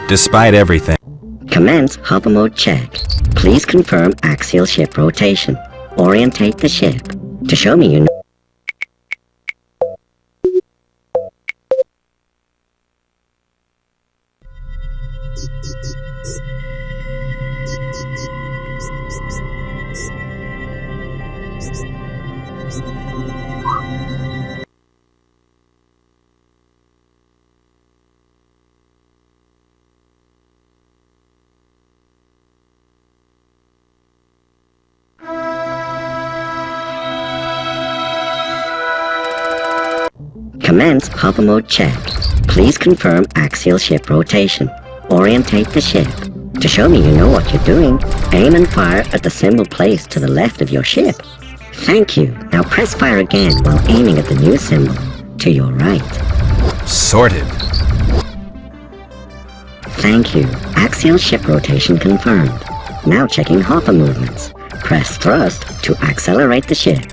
despite everything. Commence hover mode check. Please confirm axial ship rotation. Orientate the ship. To show me you know. Commence hover mode check. Please confirm axial ship rotation. Orientate the ship. To show me you know what you're doing, aim and fire at the symbol placed to the left of your ship. Thank you. Now press fire again while aiming at the new symbol to your right. Sorted. Thank you. Axial ship rotation confirmed. Now checking hover movements. Press thrust to accelerate the ship.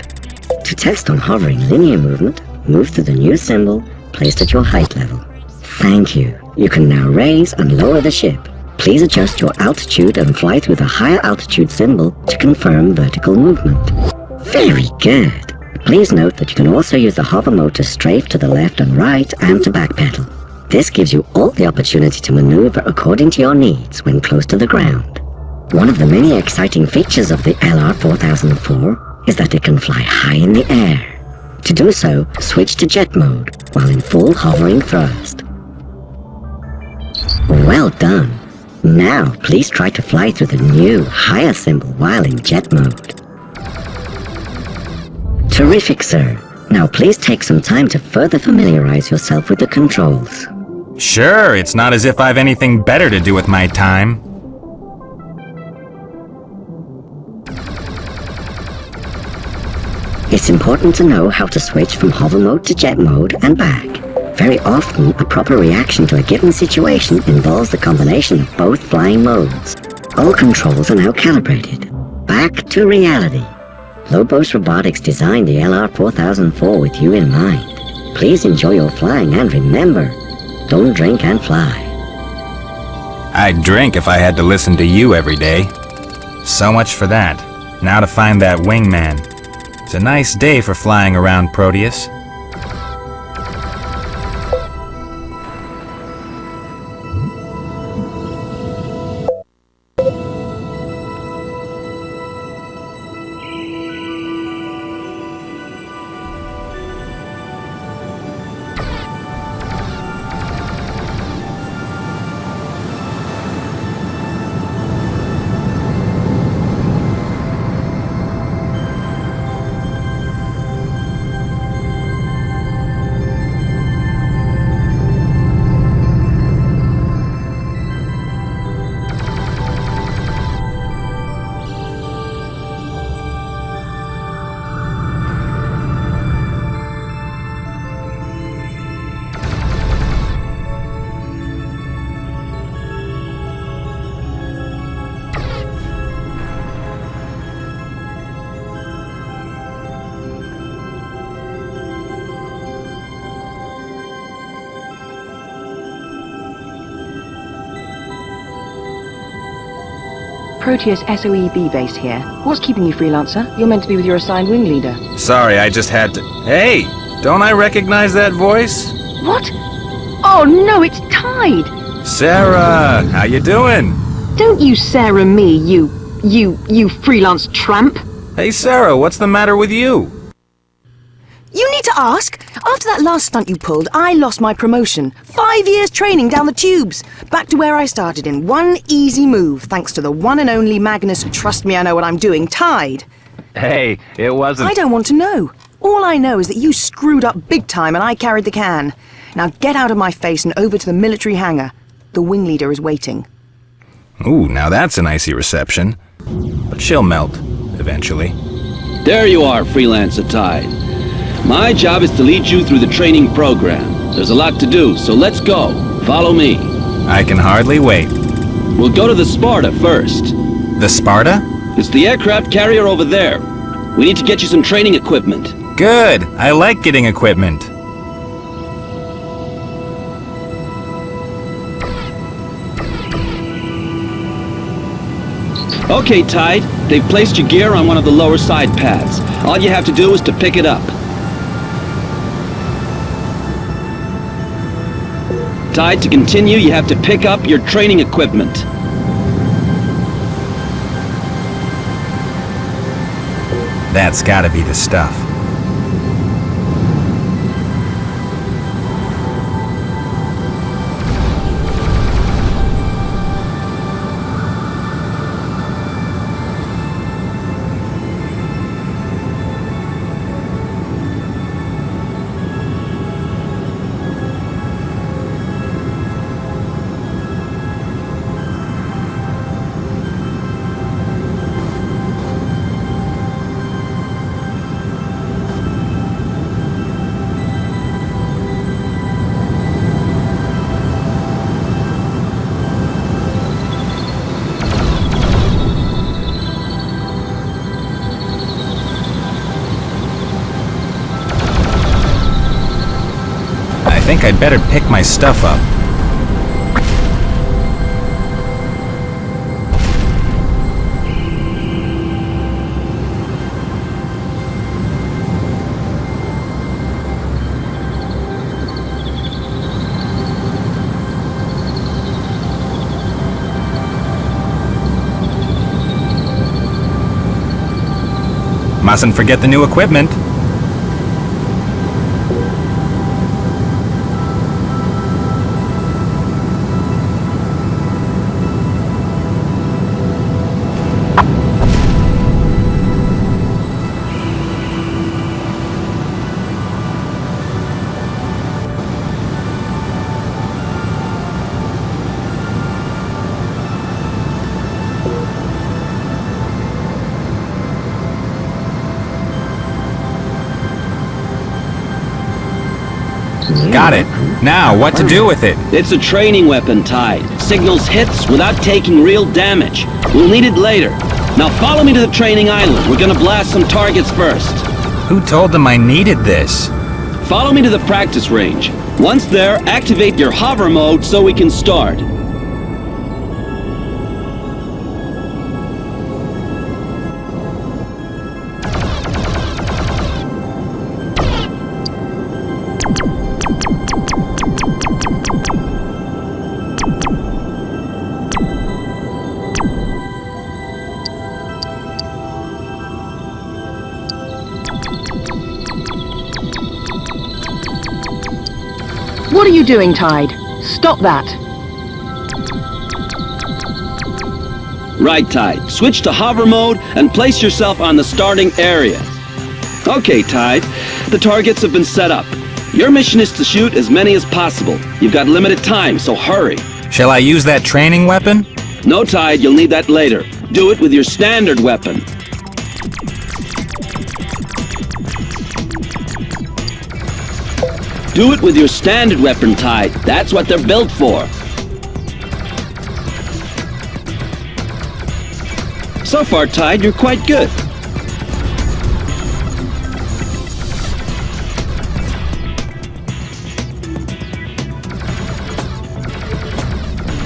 To test on hovering linear movement, move to the new symbol placed at your height level. Thank you. You can now raise and lower the ship. Please adjust your altitude and fly through the higher altitude symbol to confirm vertical movement. Very good. Please note that you can also use the hover mode to strafe to the left and right and to backpedal. This gives you all the opportunity to maneuver according to your needs when close to the ground. One of the many exciting features of the LR4004 is that it can fly high in the air. To do so, switch to jet mode while in full hovering thrust. Well done. Now, please try to fly through the new, higher symbol while in jet mode. Terrific, sir. Now please take some time to further familiarize yourself with the controls. Sure, it's not as if I've anything better to do with my time. It's important to know how to switch from hover mode to jet mode and back. Very often, a proper reaction to a given situation involves the combination of both flying modes. All controls are now calibrated. Back to reality. Lobos Robotics designed the LR4004 with you in mind. Please enjoy your flying and remember, don't drink and fly. I'd drink if I had to listen to you every day. So much for that. Now to find that wingman. It's a nice day for flying around Proteus. Proteus SOEB base here. What's keeping you, freelancer? You're meant to be with your assigned wing leader. Sorry, I just had to... Hey! Don't I recognize that voice? What? Oh no, it's Tide! Sarah! How you doing? Don't you Sarah me, you freelance tramp! Hey Sarah, what's the matter with you? You need to ask. After that last stunt you pulled, I lost my promotion. 5 years training down the tubes. Back to where I started in one easy move, thanks to the one and only Magnus, trust me I know what I'm doing, Tide. Hey, it wasn't... I don't want to know. All I know is that you screwed up big time and I carried the can. Now get out of my face and over to the military hangar. The wing leader is waiting. Ooh, now that's an icy reception. But she'll melt, eventually. There you are, Freelancer Tide. My job is to lead you through the training program. There's a lot to do, so let's go. Follow me. I can hardly wait. We'll go to the Sparta first. The Sparta? It's the aircraft carrier over there. We need to get you some training equipment. Good. I like getting equipment. Okay, Tide. They've placed your gear on one of the lower side pads. All you have to do is to pick it up. Tide, to continue, you have to pick up your training equipment. That's gotta be the stuff. I think I'd better pick my stuff up. Mustn't forget the new equipment. Got it. Now, what to do with it? It's a training weapon, Tide. Signals hits without taking real damage. We'll need it later. Now follow me to the training island. We're gonna blast some targets first. Who told them I needed this? Follow me to the practice range. Once there, activate your hover mode so we can start. What are you doing, Tide? Stop that. Right, Tide. Switch to hover mode and place yourself on the starting area. Okay, Tide. The targets have been set up. Your mission is to shoot as many as possible. You've got limited time, so hurry. Shall I use that training weapon? No, Tide. You'll need that later. Do it with your standard weapon. Do it with your standard weapon, Tide. That's what they're built for. So far, Tide, you're quite good.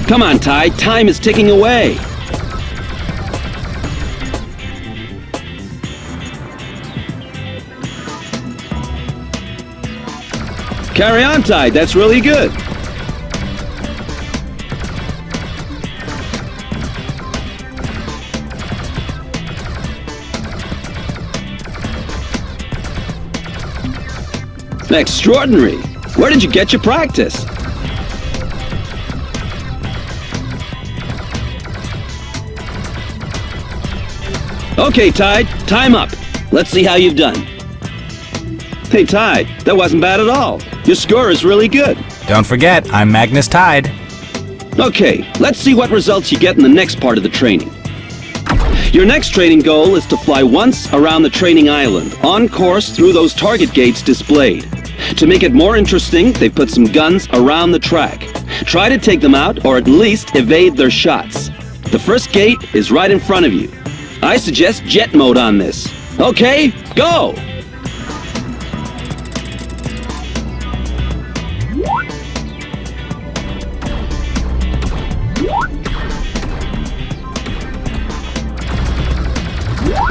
Come on, Tide. Time is ticking away. Carry on, Tide. That's really good. Extraordinary. Where did you get your practice? Okay, Tide. Time up. Let's see how you've done. Hey, Tide. That wasn't bad at all. Your score is really good. Don't forget, I'm Magnus Tide. Okay, let's see what results you get in the next part of the training. Your next training goal is to fly once around the training island, on course through those target gates displayed. To make it more interesting, they put some guns around the track. Try to take them out, or at least evade their shots. The first gate is right in front of you. I suggest jet mode on this. Okay, go!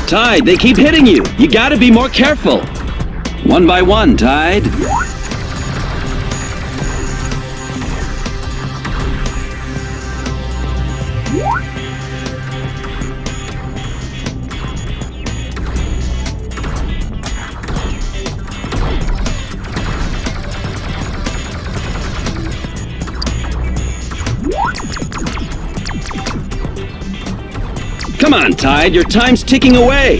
Tide, they keep hitting you. You gotta be more careful. One by one, Tide. Come on, Tide, your time's ticking away.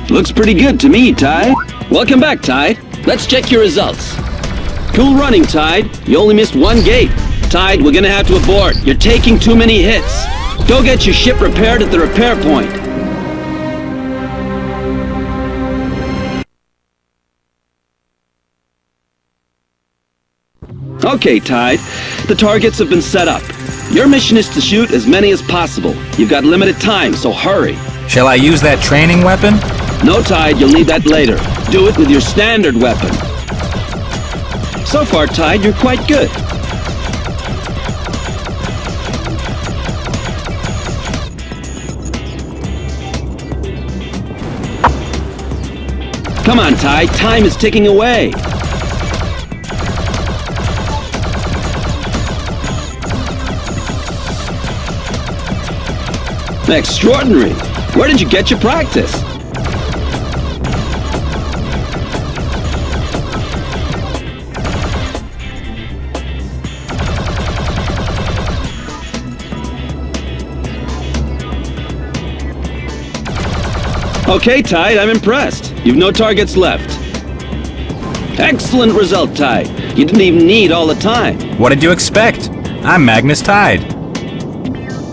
Looks pretty good to me, Tide. Welcome back, Tide. Let's check your results. Cool running, Tide. You only missed one gate. Tide, we're gonna have to abort. You're taking too many hits. Go get your ship repaired at the repair point. Okay, Tide. The targets have been set up. Your mission is to shoot as many as possible. You've got limited time, so hurry. Shall I use that training weapon? No, Tide, you'll need that later. Do it with your standard weapon. So far, Tide, you're quite good. Come on, Tide, time is ticking away. Extraordinary. Where did you get your practice? Okay, Tide, I'm impressed. You've no targets left. Excellent result, Tide. You didn't even need all the time. What did you expect? I'm Magnus Tide.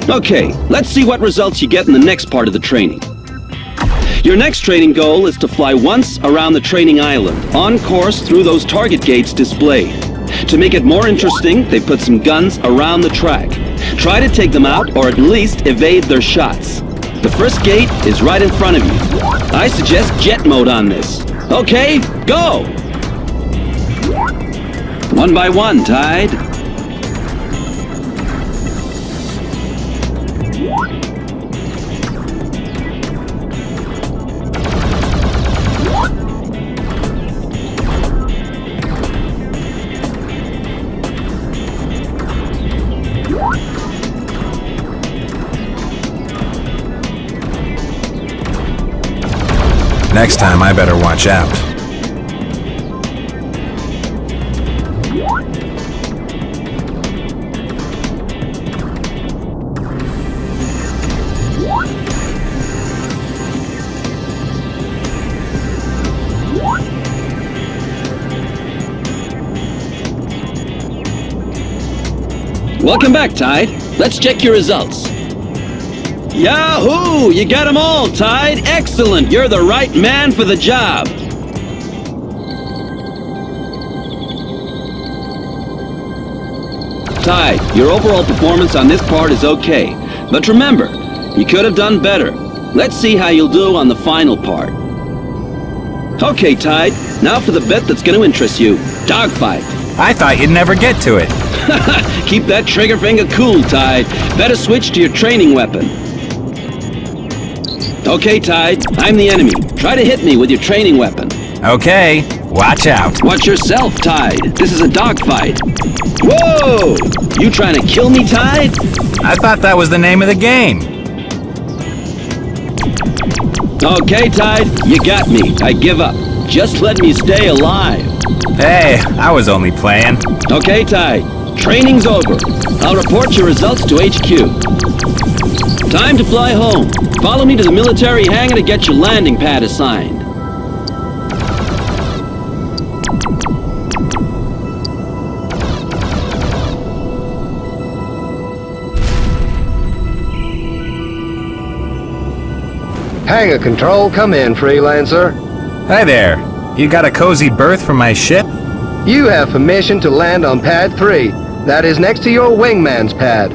Okay, let's see what results you get in the next part of the training. Your next training goal is to fly once around the training island, on course through those target gates displayed. To make it more interesting, they put some guns around the track. Try to take them out or at least evade their shots. The first gate is right in front of you. I suggest jet mode on this. Okay, go! One by one, Tide. Next time, I better watch out. Welcome back, Tide. Let's check your results. Yahoo! You got them all, Tide. Excellent. You're the right man for the job. Tide, your overall performance on this part is okay. But remember, you could have done better. Let's see how you'll do on the final part. Okay, Tide. Now for the bit that's going to interest you. Dogfight. I thought you'd never get to it. Keep that trigger finger cool, Tide. Better switch to your training weapon. Okay, Tide, I'm the enemy. Try to hit me with your training weapon. Okay, watch out. Watch yourself, Tide. This is a dogfight. Whoa! You trying to kill me, Tide? I thought that was the name of the game. Okay, Tide, you got me. I give up. Just let me stay alive. Hey, I was only playing. Okay, Tide. Training's over. I'll report your results to HQ. Time to fly home. Follow me to the military hangar to get your landing pad assigned. Hangar control, come in, freelancer. Hi there. You got a cozy berth for my ship? You have permission to land on pad 3. That is next to your wingman's pad.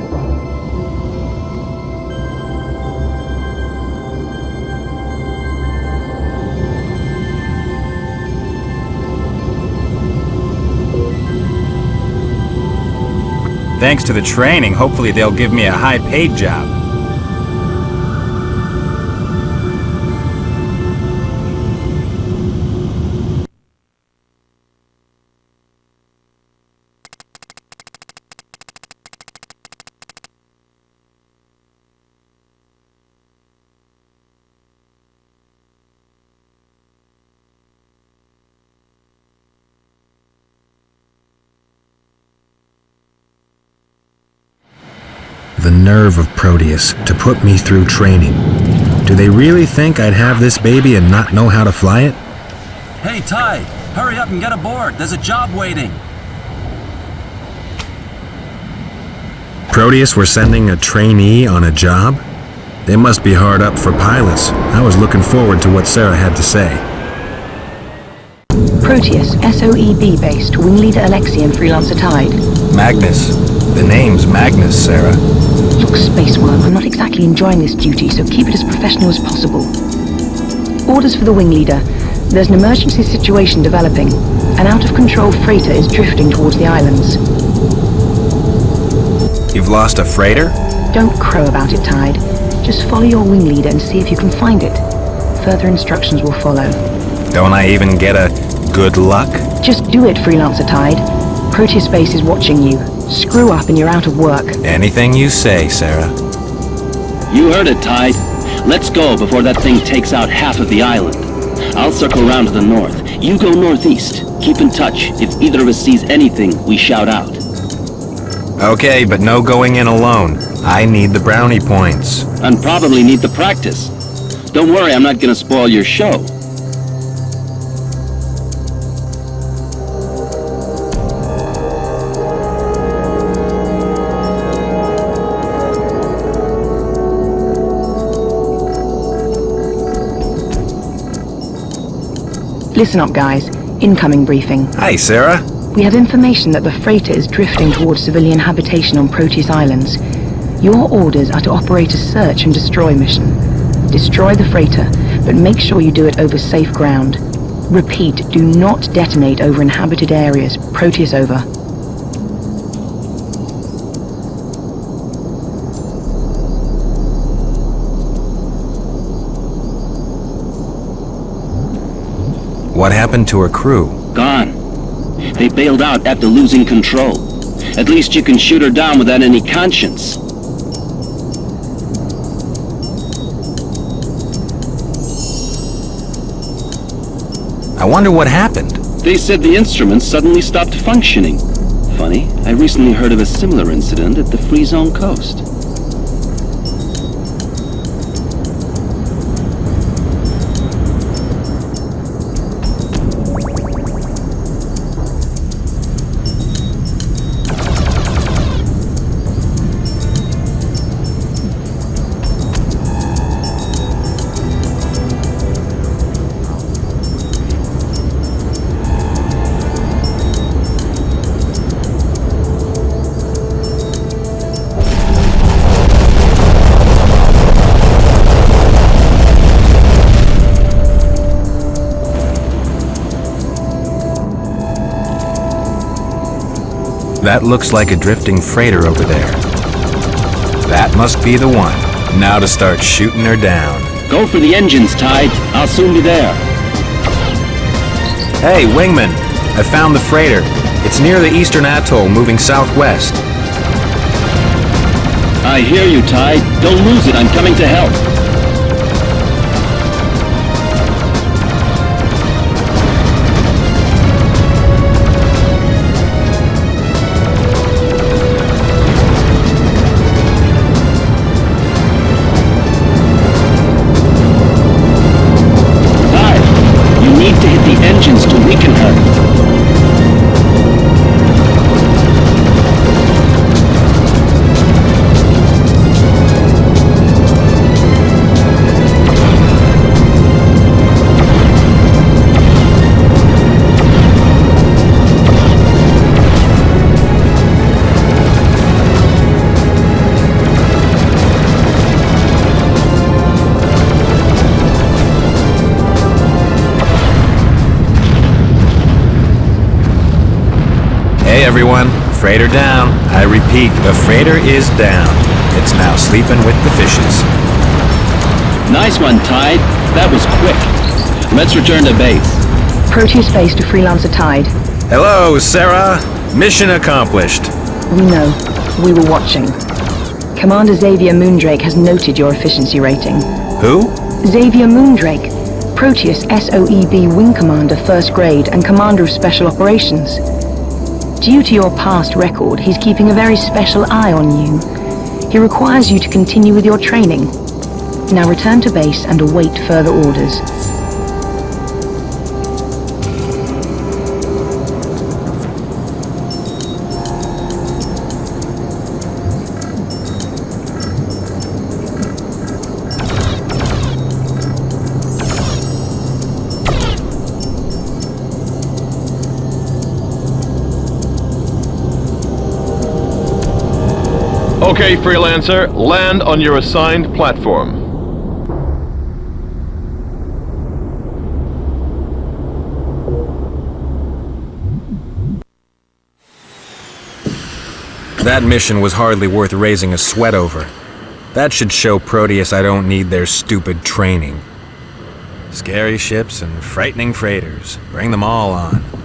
Thanks to the training, hopefully they'll give me a high-paid job. The nerve of Proteus to put me through training. Do they really think I'd have this baby and not know how to fly it? Hey, Ty, hurry up and get aboard. There's a job waiting. Proteus were sending a trainee on a job? They must be hard up for pilots. I was looking forward to what Sarah had to say. Proteus, SOEB-based, wing leader Alexei and freelancer Tide. Magnus. The name's Magnus, Sarah. Look, spaceworm, I'm not exactly enjoying this duty, so keep it as professional as possible. Orders for the wing leader. There's an emergency situation developing. An out-of-control freighter is drifting towards the islands. You've lost a freighter? Don't crow about it, Tide. Just follow your wing leader and see if you can find it. Further instructions will follow. Don't I even get a good luck? Just do it, freelancer Tide. Proteus Base is watching you. Screw up and you're out of work. Anything you say, Sarah. You heard it, Tide. Let's go before that thing takes out half of the island. I'll circle around to the north. You go northeast. Keep in touch. If either of us sees anything, we shout out. Okay, but no going in alone. I need the brownie points. And probably need the practice. Don't worry, I'm not gonna spoil your show. Listen up, guys. Incoming briefing. Hi, Sarah. We have information that the freighter is drifting towards civilian habitation on Proteus Islands. Your orders are to operate a search and destroy mission. Destroy the freighter, but make sure you do it over safe ground. Repeat, do not detonate over inhabited areas. Proteus over. What happened to her crew? Gone. They bailed out after losing control. At least you can shoot her down without any conscience. I wonder what happened. They said the instruments suddenly stopped functioning. Funny, I recently heard of a similar incident at the Free Zone coast. That looks like a drifting freighter over there. That must be the one. Now to start shooting her down. Go for the engines, Tide. I'll soon be there. Hey, wingman. I found the freighter. It's near the eastern atoll, moving southwest. I hear you, Tide. Don't lose it. I'm coming to help. Engines to weaken her. everyone. Freighter down. I repeat, the freighter is down. It's now sleeping with the fishes. Nice one, Tide. That was quick. Let's return to base. Proteus base to Freelancer Tide. Hello, Sarah. Mission accomplished. We know. We were watching. Commander Xavier Moondrake has noted your efficiency rating. Who? Xavier Moondrake, Proteus SOEB Wing Commander First Grade and Commander of Special Operations. Due to your past record, he's keeping a very special eye on you. He requires you to continue with your training. Now return to base and await further orders. Okay, Freelancer, land on your assigned platform. That mission was hardly worth raising a sweat over. That should show Proteus I don't need their stupid training. Scary ships and frightening freighters. Bring them all on.